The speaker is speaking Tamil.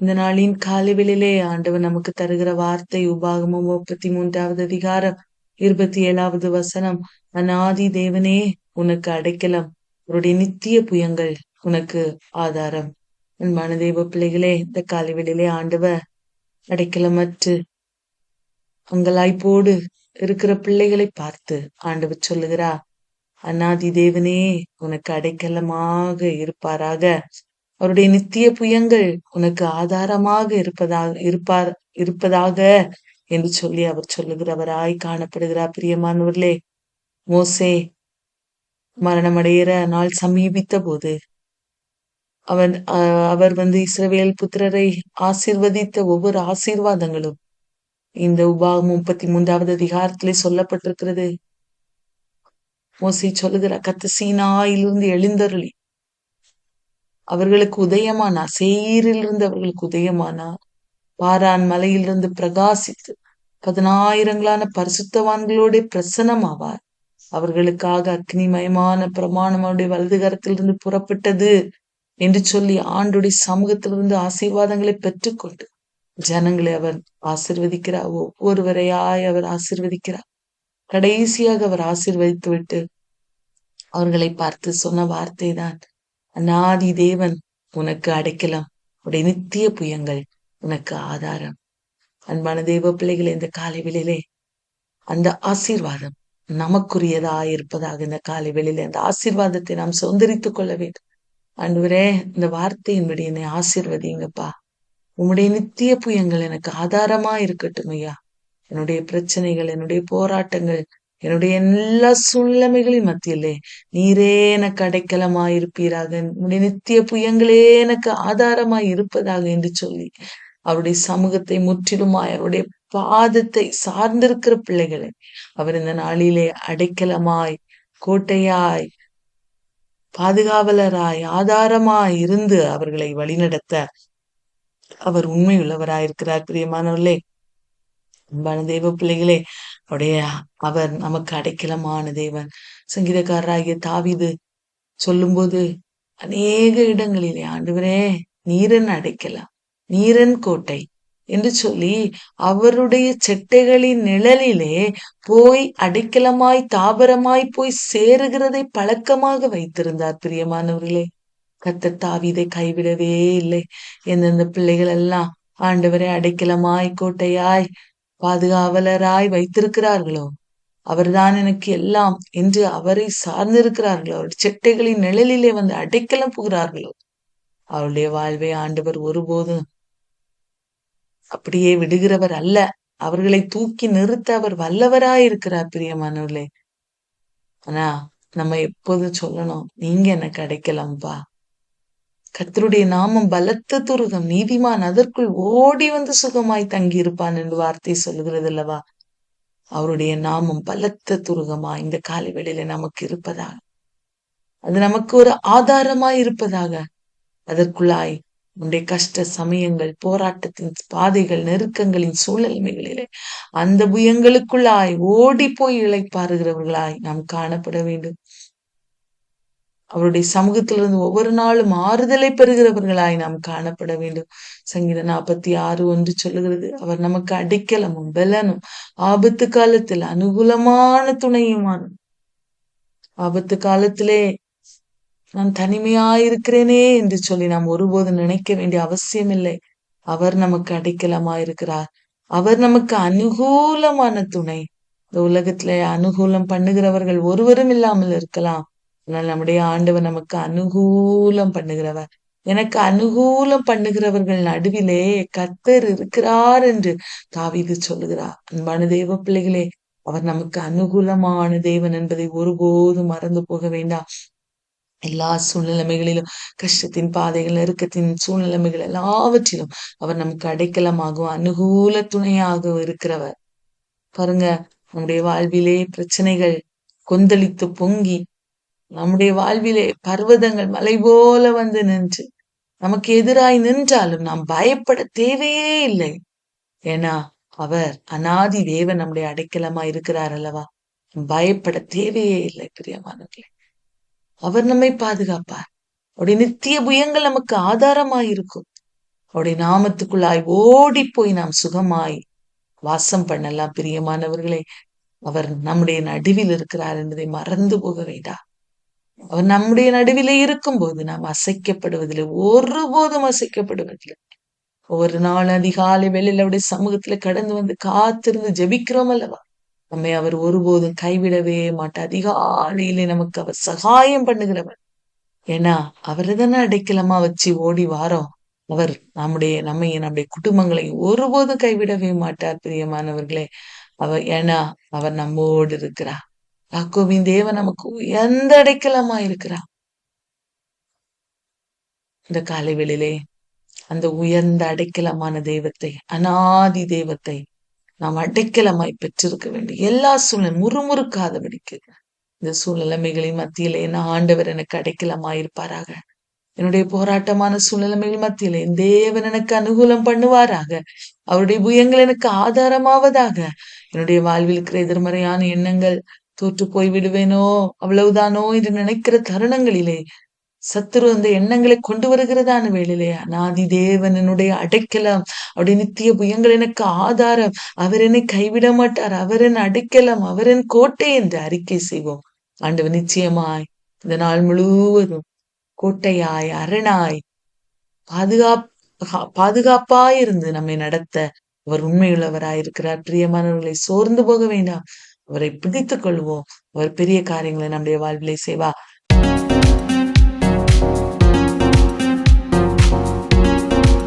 இந்த நாளின் காலைவெளியிலே ஆண்டவர் நமக்கு தருகிற வார்த்தை உபாகமம் 33வது அதிகாரம் 27வது வசனம். அநாதி தேவனே உனக்கு அடைக்கலம், அவருடைய நித்திய புயங்கள் உனக்கு ஆதாரம். அன்பான தேவ பிள்ளைகளே, இந்த காலைவெளியிலே ஆண்டவர் அடைக்கலமற்று அங்கலாய்ப்போடு இருக்கிற பிள்ளைகளை பார்த்து ஆண்டவர் சொல்லுகிறார், அநாதி தேவனே உனக்கு அடைக்கலமாக இருப்பாராக, அவருடைய நித்திய புயங்கள் உனக்கு ஆதாரமாக இருப்பதாக என்று சொல்லி அவர் சொல்லுகிறவராய் காணப்படுகிறார். பிரியமானவர்களே, மோசே மரணமடைகிற நாள் சமீபித்த போது அவர் இஸ்ரவேல் புத்திரரை ஆசீர்வதித்த ஒவ்வொரு ஆசீர்வாதங்களும் இந்த உபாகம் 33வது அதிகாரத்திலே சொல்லப்பட்டிருக்கிறது. மோசே சொல்லுகிறார், கர்த்தர் சீனாயிலிருந்து எழுந்தருளி அவர்களுக்கு உதயமானா, சேயீரிலிருந்து அவர்களுக்கு உதயமானா, பாரான் மலையிலிருந்து பிரகாசித்து 10,000 பரிசுத்தவான்களோட பிரசன்னமாவார். அவர்களுக்காக அக்னிமயமான பிரமாணம் அவருடைய வலது கரத்திலிருந்து புறப்பட்டது என்று சொல்லி ஆண்டுடைய சமூகத்திலிருந்து ஆசீர்வாதங்களை பெற்றுக்கொண்டு ஜனங்களை அவர் ஆசீர்வதிக்கிறார். ஒவ்வொருவரையாய் அவர் ஆசீர்வதிக்கிறார். கடைசியாக அவர் ஆசீர்வதித்து விட்டு அவர்களை பார்த்து சொன்ன வார்த்தை தான், அநாதி தேவன் உனக்கு அடைக்கலம், உடைய நித்திய புயங்கள் உனக்கு ஆதாரம். அன்பான தேவ பிள்ளைகளை, இந்த காலை வேளையிலே அந்த ஆசீர்வாதம் நமக்குரியதாயிருப்பதாக. இந்த காலை வேளையிலே அந்த ஆசீர்வாதத்தை நாம் சுதந்திரித்துக் கொள்ள வேண்டும். ஆண்டவரே, இந்த வார்த்தையின்படி என்னை ஆசீர்வதிங்கப்பா. உம்முடைய நித்திய புயங்கள் எனக்கு ஆதாரமா இருக்கட்டும் ஐயா. என்னுடைய பிரச்சனைகள், என்னுடைய போராட்டங்கள், என்னுடைய எல்லா சூழ்நிலைகளின் மத்தியிலே நீரே எனக்கு அடைக்கலமாயிருப்பீராக, உன்னுடைய நித்திய புயங்களே எனக்கு ஆதாரமாய் இருப்பதாக என்று சொல்லி அவருடைய சமூகத்தை முற்றிலுமாய் அவருடைய பாதத்தை சார்ந்திருக்கிற பிள்ளைகளை அவர் இந்த நாளிலே அடைக்கலமாய், கோட்டையாய், பாதுகாவலராய், ஆதாரமாய் இருந்து அவர்களை வழிநடத்த அவர் உண்மையுள்ளவராயிருக்கிறார். பிரியமானவர்களே, அன்பான தேவ பிள்ளைகளே, அவர் நமக்கு அடைக்கலமான தேவன். சங்கீதக்காரராகிய தாவீது சொல்லும்போது அநேக இடங்களிலே, ஆண்டவரே நீரன் அடைக்கலாம், நீரன் கோட்டை என்று சொல்லி அவருடைய செட்டைகளின் நிழலிலே போய் அடைக்கலமாய் தாபரமாய் போய் சேருகிறதை பழக்கமாக வைத்திருந்தார். பிரியமானவர்களே, கர்த்தர் தாவீதை கைவிடவே இல்லை. எந்தெந்த பிள்ளைகள் எல்லாம் ஆண்டவரை அடைக்கலமாய், கோட்டையாய், பாதுகாவலராய் வைத்திருக்கிறார்களோ, அவர்தான் எனக்கு எல்லாம் என்று அவரை சார்ந்திருக்கிறார்களோ, அவருடைய செட்டைகளின் நிழலிலே அடைக்கலம் புகிறார்களோ, அவருடைய வாழ்வை ஆண்டவர் ஒருபோதும் அப்படியே விடுகிறவர் அல்ல. அவர்களை தூக்கி நிறுத்த அவர் வல்லவராயிருக்கிறார். பிரியமானவர்களே, ஆனா நம்ம எப்போதும் சொல்லணும், நீங்க எனக்கு அடைக்கலாம்பா. கர்த்தருடைய நாமம் பலத்த துருகம், நீதிமான் அதற்குள் ஓடி சுகமாய் தங்கி இருப்பான் என்று வார்த்தை சொல்லுகிறது அல்லவா? அவருடைய நாமம் பலத்த துருகமா இந்த காலை வேளையில நமக்கு இருப்பதாக, அது நமக்கு ஒரு ஆதாரமாய் இருப்பதாக. அதற்குள்ளாய் உன்னுடைய கஷ்ட சமயங்கள், போராட்டத்தின் பாதைகள், நெருக்கங்களின் சூழ்நிலைகளிலே அந்த புயங்களுக்குள்ளாய் ஓடி போய் இளைப்பாறுகிறவர்களாய் நாம் காணப்பட வேண்டும். அவருடைய சமூகத்திலிருந்து ஒவ்வொரு நாளும் ஆறுதலை பெறுகிறவர்களாய் நாம் காணப்பட வேண்டும். சங்கீதம் 46:1 சொல்லுகிறது, அவர் நமக்கு அடைக்கலமும் பலனும் ஆபத்து காலத்தில் அனுகூலமான துணையுமான. ஆபத்து காலத்திலே நான் தனிமையாயிருக்கிறேனே என்று சொல்லி நாம் ஒருபோதும் நினைக்க வேண்டிய அவசியம் இல்லை. அவர் நமக்கு அடைக்கலமாயிருக்கிறார். அவர் நமக்கு அனுகூலமான துணை. இந்த உலகத்திலே அனுகூலம் பண்ணுகிறவர்கள் ஒருவரும் இல்லாமல் இருக்கலாம், ஆனால் நம்முடைய ஆண்டவர் நமக்கு அனுகூலம் பண்ணுகிறவர். எனக்கு அனுகூலம் பண்ணுகிறவர்கள் நடுவிலே கர்த்தர் இருக்கிறார் என்று தாவீது சொல்லுகிறார். அன்பான தேவ பிள்ளைகளே, அவர் நமக்கு அனுகூலமான தேவன் என்பதை ஒருபோதும் மறந்து போக வேண்டாம். எல்லா சூழ்நிலைமைகளிலும், கஷ்டத்தின் பாதைகள், நெருக்கத்தின் சூழ்நிலைமைகள் எல்லாவற்றிலும் அவர் நமக்கு அடைக்கலமாகவும் அனுகூல துணையாகவும் இருக்கிறவர். பாருங்க, நம்முடைய வாழ்விலே பிரச்சனைகள் கொந்தளித்து பொங்கி, நம்முடைய வாழ்விலே பர்வதங்கள் மலை போல நின்று நமக்கு எதிராய் நின்றாலும் நாம் பயப்பட தேவையே இல்லை. ஏன்னா அவர் அநாதி தேவன் நம்முடைய அடைக்கலமா இருக்கிறார் அல்லவா? பயப்பட தேவையே இல்லை. பிரியமானவர்களே, அவர் நம்மை பாதுகாப்பார். அவருடைய நித்திய புயங்கள் நமக்கு ஆதாரமாயிருக்கும். அவருடைய நாமத்துக்குள்ளாய் ஓடி போய் நாம் சுகமாய் வாசம் பண்ணலாம். பிரியமானவர்களே, அவர் நம்முடைய நடுவில் இருக்கிறார் என்பதை மறந்து போக வேண்டாம். அவர் நம்முடைய நடுவிலே இருக்கும்போது நாம் அசைக்கப்படுவதில்லை, ஒருபோதும் அசைக்கப்படுவதில்லை. ஒவ்வொரு நாள் அதிகாலை வேளையில அவருடைய சமூகத்துல கடந்து வந்து காத்திருந்து ஜெபிக்கிறோம் அல்லவா, நம்மை அவர் ஒருபோதும் கைவிடவே மாட்டார். அதிகாலையிலே நமக்கு அவர் சகாயம் பண்ணுகிறவர். ஏன்னா அவரை தானே அடைக்கலமா வச்சு ஓடி வாரோம். அவர் நம்முடைய குடும்பங்களை ஒருபோதும் கைவிடவே மாட்டார். பிரியமானவர்களே, ஏன்னா அவர் நம்மோடு இருக்கிறார். யாக்கோபின் தேவன் நமக்கு உயர்ந்த அடைக்கலமா இருக்கிறார். இந்த காலை வேளையிலே அந்த உயர்ந்த அடைக்கலமான தெய்வத்தை, அனாதி தெய்வத்தை நாம் அடைக்கலமாய் பெற்றிருக்க வேண்டும். எல்லா சூழ்நிலை முறுமுறுக்காதபடிக்கு இந்த சூழ்நிலைமைகளின் மத்தியிலே ஆண்டவர் எனக்கு அடைக்கலமாயிருப்பாராக. என்னுடைய போராட்டமான சூழ்நிலைமைகள் மத்தியிலே என் தேவன் எனக்கு அனுகூலம் பண்ணுவாராக. அவருடைய புயங்கள் எனக்கு ஆதாரமாவதாக. என்னுடைய வாழ்வில் இருக்கிற எதிர்மறையான எண்ணங்கள், தோற்று போய் விடுவேனோ, அவ்வளவுதானோ என்று நினைக்கிற தருணங்களிலே சத்துரு அந்த எண்ணங்களை கொண்டு வருகிறதான வேளையிலே, அநாதி தேவன் என்னுடைய அடைக்கலம், அவருடைய நித்திய புயங்கள் எனக்கு ஆதாரம், அவர் என்னை கைவிட மாட்டார், அவர் என் அடைக்கலம், அவர் என் கோட்டை என்று அறிக்கை செய்வோம். ஆண்டவர் நிச்சயமாய் இந்த நாள் முழுவதும் கோட்டையாய், அரணாய், பாதுகாப்பாய் இருந்து நம்மை நடத்த அவர் உண்மையுள்ளவராயிருக்கிறார். பிரியமானவர்களை, சோர்ந்து போக வேண்டாம். அவரை பிடித்துக் கொள்வோம். அவர் பெரிய காரியங்களை நம்முடைய வாழ்விலே செய்வார்.